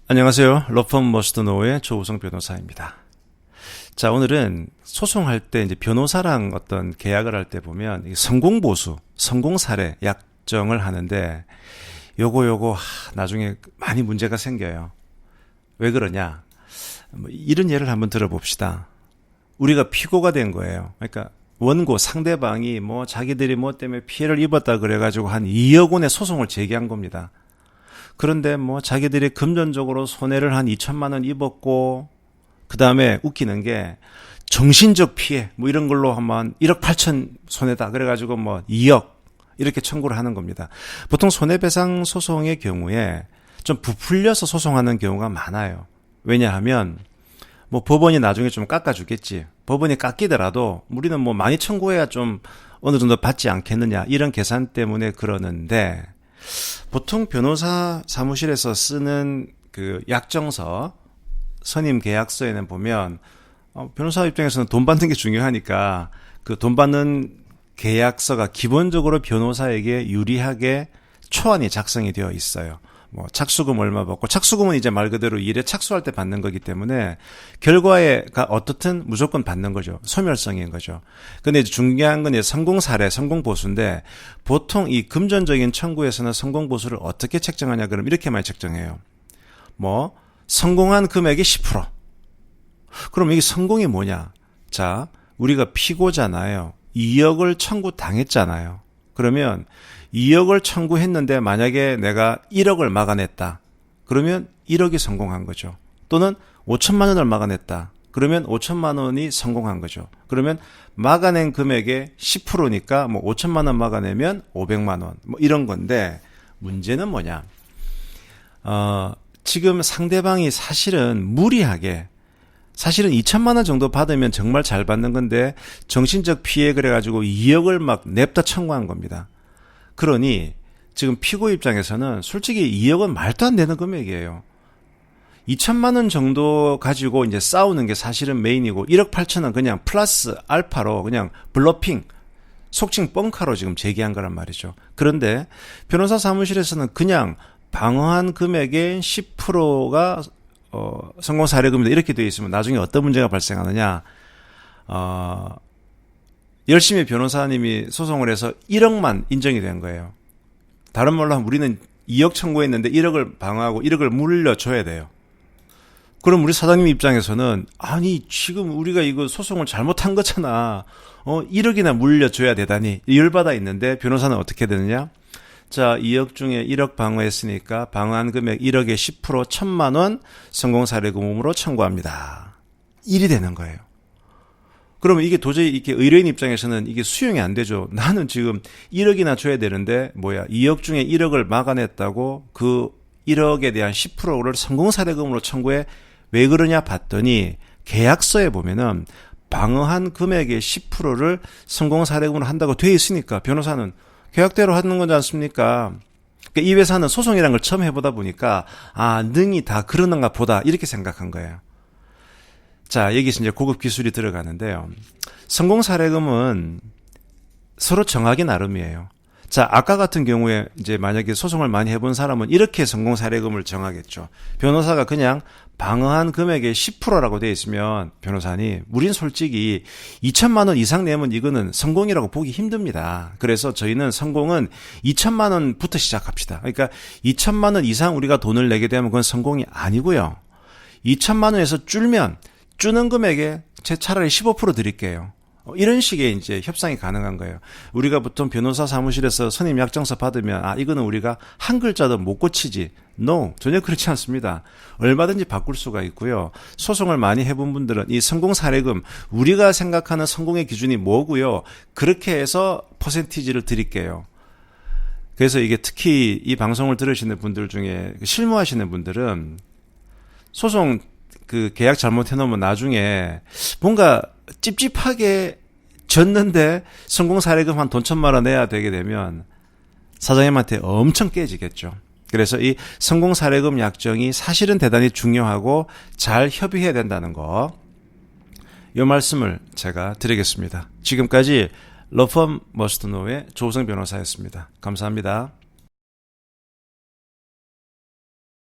안녕하세요. 러펌 머스트노우의 조우성 변호사입니다. 자, 오늘은 소송할 때 이제 변호사랑 어떤 계약을 할 때 보면 성공보수, 성공사례 약정을 하는데 요거 나중에 많이 문제가 생겨요. 왜 그러냐? 이런 예를 한번 들어봅시다. 우리가 피고가 된 거예요. 그러니까 원고 상대방이 자기들이 때문에 피해를 입었다 그래가지고 한 2억 원의 소송을 제기한 겁니다. 그런데 자기들이 금전적으로 손해를 한 2천만 원 입었고, 그 다음에 웃기는 게 정신적 피해 이런 걸로 한번 1억 8천 손해다 그래가지고 2억 이렇게 청구를 하는 겁니다. 보통 손해배상 소송의 경우에 좀 부풀려서 소송하는 경우가 많아요. 왜냐하면 법원이 나중에 좀 깎아주겠지. 법원이 깎이더라도 우리는 많이 청구해야 좀 어느 정도 받지 않겠느냐 이런 계산 때문에 그러는데, 보통 변호사 사무실에서 쓰는 그 약정서, 선임 계약서에는 보면 변호사 입장에서는 돈 받는 게 중요하니까 그 돈 받는 계약서가 기본적으로 변호사에게 유리하게 초안이 작성이 되어 있어요. 착수금 얼마 받고, 착수금은 이제 말 그대로 일에 착수할 때 받는 거기 때문에 결과가 어떻든 무조건 받는 거죠. 소멸성인 거죠. 근데 이제 중요한 건 성공 사례, 성공 보수인데, 보통 이 금전적인 청구에서는 성공 보수를 어떻게 책정하냐 그러면 이렇게 많이 책정해요. 성공한 금액의 10%. 그럼 이게 성공이 뭐냐? 자, 우리가 피고잖아요. 2억을 청구 당했잖아요. 그러면 2억을 청구했는데 만약에 내가 1억을 막아냈다. 그러면 1억이 성공한 거죠. 또는 5천만 원을 막아냈다. 그러면 5천만 원이 성공한 거죠. 그러면 막아낸 금액의 10%니까 5천만 원 막아내면 500만 원. 이런 건데, 문제는 뭐냐? 지금 상대방이 사실은 무리하게, 사실은 2천만 원 정도 받으면 정말 잘 받는 건데 정신적 피해 그래가지고 2억을 막 냅다 청구한 겁니다. 그러니 지금 피고 입장에서는 솔직히 2억은 말도 안 되는 금액이에요. 2천만 원 정도 가지고 이제 싸우는 게 사실은 메인이고 1억 8천은 그냥 플러스 알파로 그냥 블러핑, 속칭 뻥카로 지금 제기한 거란 말이죠. 그런데 변호사 사무실에서는 그냥 방어한 금액의 10%가 성공 사례금이다 이렇게 되어 있으면 나중에 어떤 문제가 발생하느냐? 열심히 변호사님이 소송을 해서 1억만 인정이 된 거예요. 다른 말로 하면 우리는 2억 청구했는데 1억을 방어하고 1억을 물려줘야 돼요. 그럼 우리 사장님 입장에서는 아니 지금 우리가 이거 소송을 잘못한 거잖아. 1억이나 물려줘야 되다니 열받아 있는데 변호사는 어떻게 되느냐? 자, 2억 중에 1억 방어했으니까 방어한 금액 1억의 10% 1,000만 원 성공사례금으로 청구합니다. 1이 되는 거예요. 그러면 이게 도저히 이렇게 의뢰인 입장에서는 이게 수용이 안 되죠. 나는 지금 1억이나 줘야 되는데 2억 중에 1억을 막아냈다고 그 1억에 대한 10%를 성공사례금으로 청구해. 왜 그러냐 봤더니 계약서에 보면은 방어한 금액의 10%를 성공사례금으로 한다고 돼 있으니까 변호사는 계약대로 하는 거지 않습니까? 그러니까 이 회사는 소송이라는 걸 처음 해보다 보니까 능이 다 그러는가 보다 이렇게 생각한 거예요. 자, 여기서 이제 고급 기술이 들어가는데요. 성공사례금은 서로 정하기 나름이에요. 자, 아까 같은 경우에 이제 만약에 소송을 많이 해본 사람은 이렇게 성공사례금을 정하겠죠. 변호사가 그냥 방어한 금액의 10%라고 되어 있으면 변호사님, 우린 솔직히 2천만 원 이상 내면 이거는 성공이라고 보기 힘듭니다. 그래서 저희는 성공은 2천만 원부터 시작합시다. 그러니까 2천만 원 이상 우리가 돈을 내게 되면 그건 성공이 아니고요. 2천만 원에서 주는 금액에 제 차라리 15% 드릴게요. 이런 식의 이제 협상이 가능한 거예요. 우리가 보통 변호사 사무실에서 선임 약정서 받으면 이거는 우리가 한 글자도 못 고치지. No, 전혀 그렇지 않습니다. 얼마든지 바꿀 수가 있고요. 소송을 많이 해본 분들은 이 성공 사례금, 우리가 생각하는 성공의 기준이 뭐고요. 그렇게 해서 퍼센티지를 드릴게요. 그래서 이게 특히 이 방송을 들으시는 분들 중에 실무하시는 분들은 소송 그 계약 잘못해놓으면 나중에 뭔가 찝찝하게 졌는데 성공 사례금 한 돈 1,000만 원 내야 되게 되면 사장님한테 엄청 깨지겠죠. 그래서 이 성공 사례금 약정이 사실은 대단히 중요하고 잘 협의해야 된다는 거, 이 말씀을 제가 드리겠습니다. 지금까지 러펌 머스트노우의 조우성 변호사였습니다. 감사합니다.